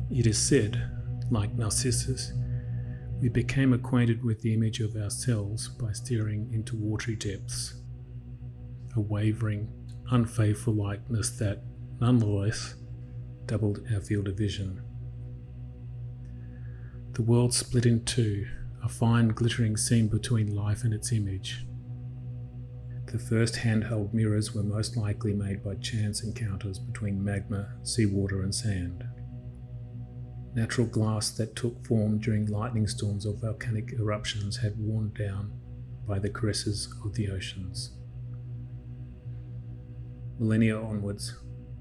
It is said, like Narcissus, we became acquainted with the image of ourselves by staring into watery depths, a wavering, unfaithful likeness that, nonetheless, doubled our field of vision. The world split in two, a fine glittering seam between life and its image. The first handheld mirrors were most likely made by chance encounters between magma, seawater and sand. Natural glass that took form during lightning storms or volcanic eruptions had worn down by the caresses of the oceans. Millennia onwards,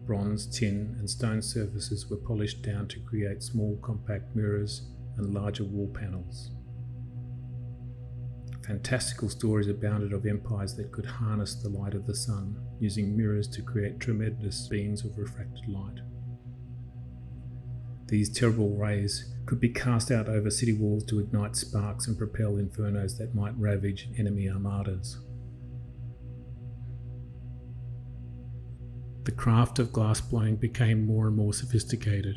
bronze, tin and stone surfaces were polished down to create small compact mirrors and larger wall panels. Fantastical stories abounded of empires that could harness the light of the sun, using mirrors to create tremendous beams of refracted light. These terrible rays could be cast out over city walls to ignite sparks and propel infernos that might ravage enemy armadas. The craft of glassblowing became more and more sophisticated.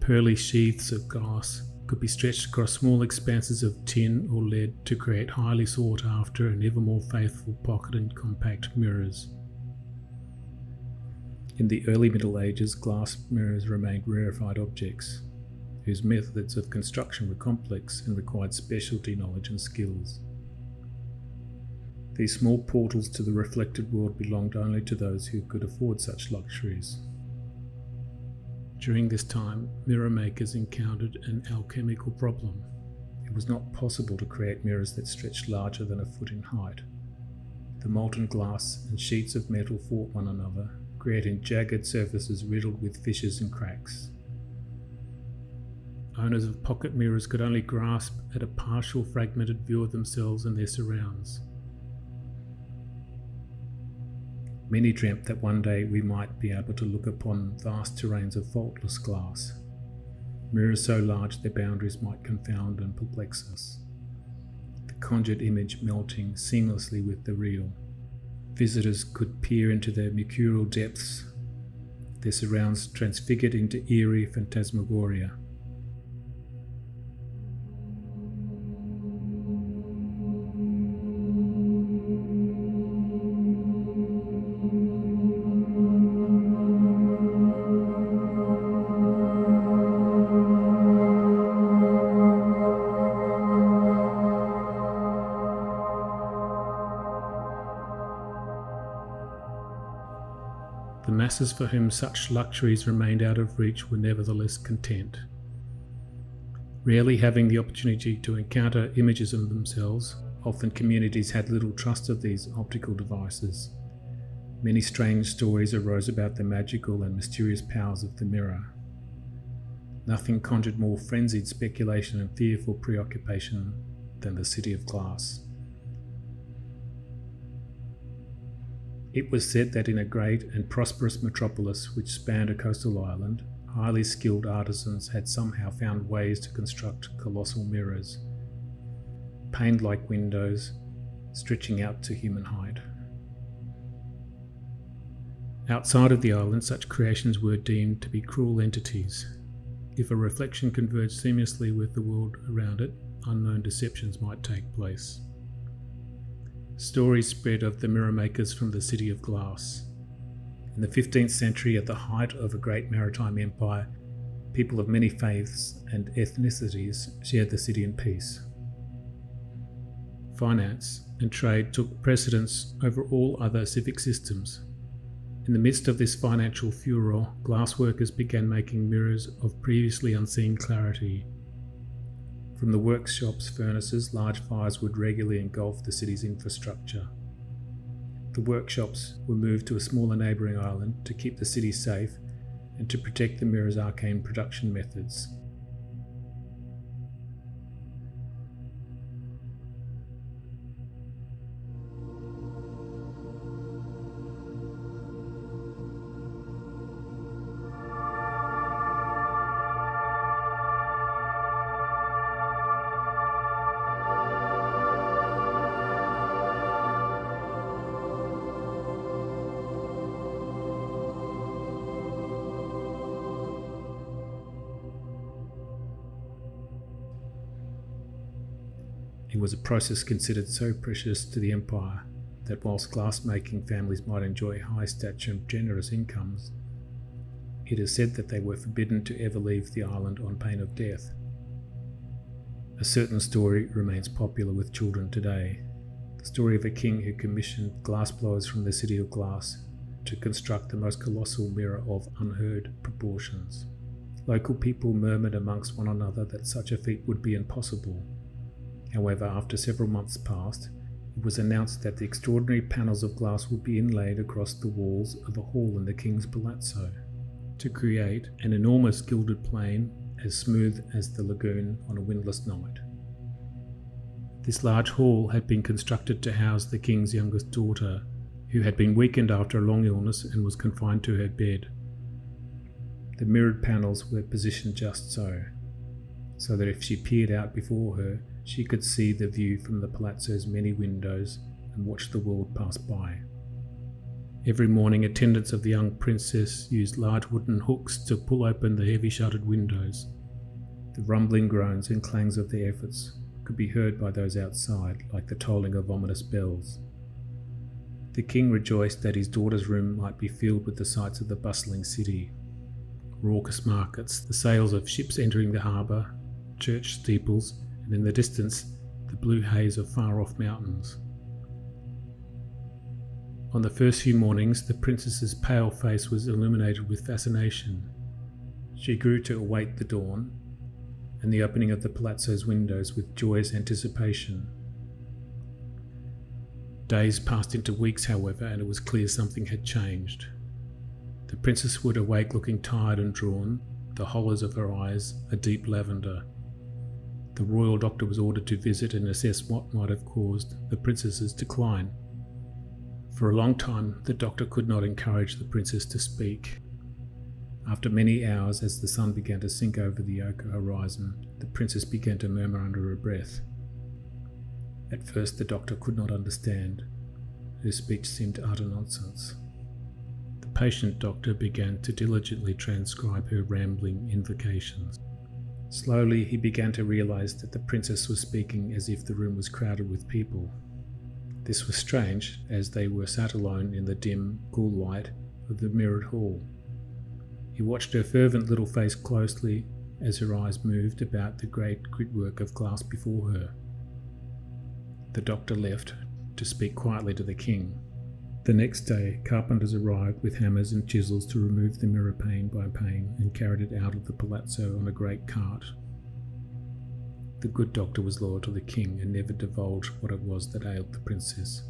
Pearly sheaths of glass could be stretched across small expanses of tin or lead to create highly sought after and ever more faithful pocket and compact mirrors. In the early Middle Ages, glass mirrors remained rarefied objects, whose methods of construction were complex and required specialty knowledge and skills. These small portals to the reflected world belonged only to those who could afford such luxuries. During this time, mirror makers encountered an alchemical problem. It was not possible to create mirrors that stretched larger than a foot in height. The molten glass and sheets of metal fought one another, creating jagged surfaces riddled with fissures and cracks. Owners of pocket mirrors could only grasp at a partial fragmented view of themselves and their surrounds. Many dreamt that one day we might be able to look upon vast terrains of faultless glass, mirrors so large their boundaries might confound and perplex us, the conjured image melting seamlessly with the real. Visitors could peer into their mercurial depths, their surrounds transfigured into eerie phantasmagoria. The masses for whom such luxuries remained out of reach were nevertheless content. Rarely having the opportunity to encounter images of themselves, often communities had little trust of these optical devices. Many strange stories arose about the magical and mysterious powers of the mirror. Nothing conjured more frenzied speculation and fearful preoccupation than the City of Glass. It was said that in a great and prosperous metropolis which spanned a coastal island, highly skilled artisans had somehow found ways to construct colossal mirrors, paned like windows, stretching out to human height. Outside of the island, such creations were deemed to be cruel entities. If a reflection converged seamlessly with the world around it, unknown deceptions might take place. Stories spread of the mirror makers from the City of Glass. In the 15th century, at the height of a great maritime empire, people of many faiths and ethnicities shared the city in peace. Finance and trade took precedence over all other civic systems. In the midst of this financial furor, glassworkers began making mirrors of previously unseen clarity. From the workshops' furnaces, large fires would regularly engulf the city's infrastructure. The workshops were moved to a smaller neighbouring island to keep the city safe and to protect the mirror's arcane production methods. It was a process considered so precious to the empire that whilst glass-making families might enjoy high stature and generous incomes, it is said that they were forbidden to ever leave the island on pain of death. A certain story remains popular with children today, the story of a king who commissioned glassblowers from the city of glass to construct the most colossal mirror of unheard proportions. Local people murmured amongst one another that such a feat would be impossible. However, after several months passed, it was announced that the extraordinary panels of glass would be inlaid across the walls of a hall in the king's palazzo to create an enormous gilded plain as smooth as the lagoon on a windless night. This large hall had been constructed to house the king's youngest daughter, who had been weakened after a long illness and was confined to her bed. The mirrored panels were positioned just so that if she peered out before her, she could see the view from the palazzo's many windows and watch the world pass by. Every morning, attendants of the young princess used large wooden hooks to pull open the heavy shuttered windows. The rumbling groans and clangs of their efforts could be heard by those outside, like the tolling of ominous bells. The king rejoiced that his daughter's room might be filled with the sights of the bustling city. Raucous markets, the sails of ships entering the harbour, church steeples, and in the distance, the blue haze of far-off mountains. On the first few mornings, the princess's pale face was illuminated with fascination. She grew to await the dawn and the opening of the palazzo's windows with joyous anticipation. Days passed into weeks, however, and it was clear something had changed. The princess would awake looking tired and drawn, the hollows of her eyes a deep lavender. The royal doctor was ordered to visit and assess what might have caused the princess's decline. For a long time, the doctor could not encourage the princess to speak. After many hours, as the sun began to sink over the ochre horizon, the princess began to murmur under her breath. At first, the doctor could not understand. Her speech seemed utter nonsense. The patient doctor began to diligently transcribe her rambling invocations. Slowly, he began to realize that the princess was speaking as if the room was crowded with people. This was strange, as they were sat alone in the dim, cool light of the mirrored hall. He watched her fervent little face closely as her eyes moved about the great gritwork of glass before her. The doctor left to speak quietly to the king. The next day, carpenters arrived with hammers and chisels to remove the mirror pane by pane and carried it out of the palazzo on a great cart. The good doctor was loyal to the king and never divulged what it was that ailed the princess.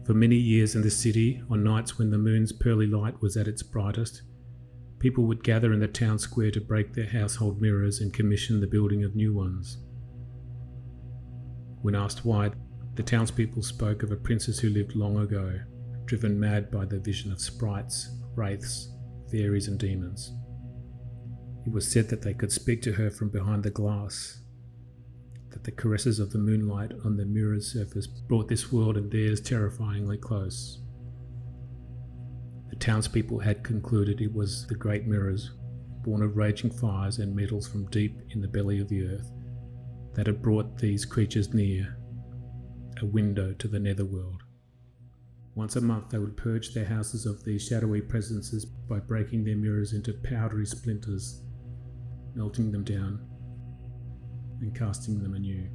For many years in the city, on nights when the moon's pearly light was at its brightest, people would gather in the town square to break their household mirrors and commission the building of new ones. When asked why, the townspeople spoke of a princess who lived long ago, driven mad by the vision of sprites, wraiths, fairies and demons. It was said that they could speak to her from behind the glass, that the caresses of the moonlight on the mirror's surface brought this world and theirs terrifyingly close. The townspeople had concluded it was the great mirrors, born of raging fires and metals from deep in the belly of the earth, that had brought these creatures near, a window to the netherworld. Once a month they would purge their houses of these shadowy presences by breaking their mirrors into powdery splinters, melting them down and casting them anew.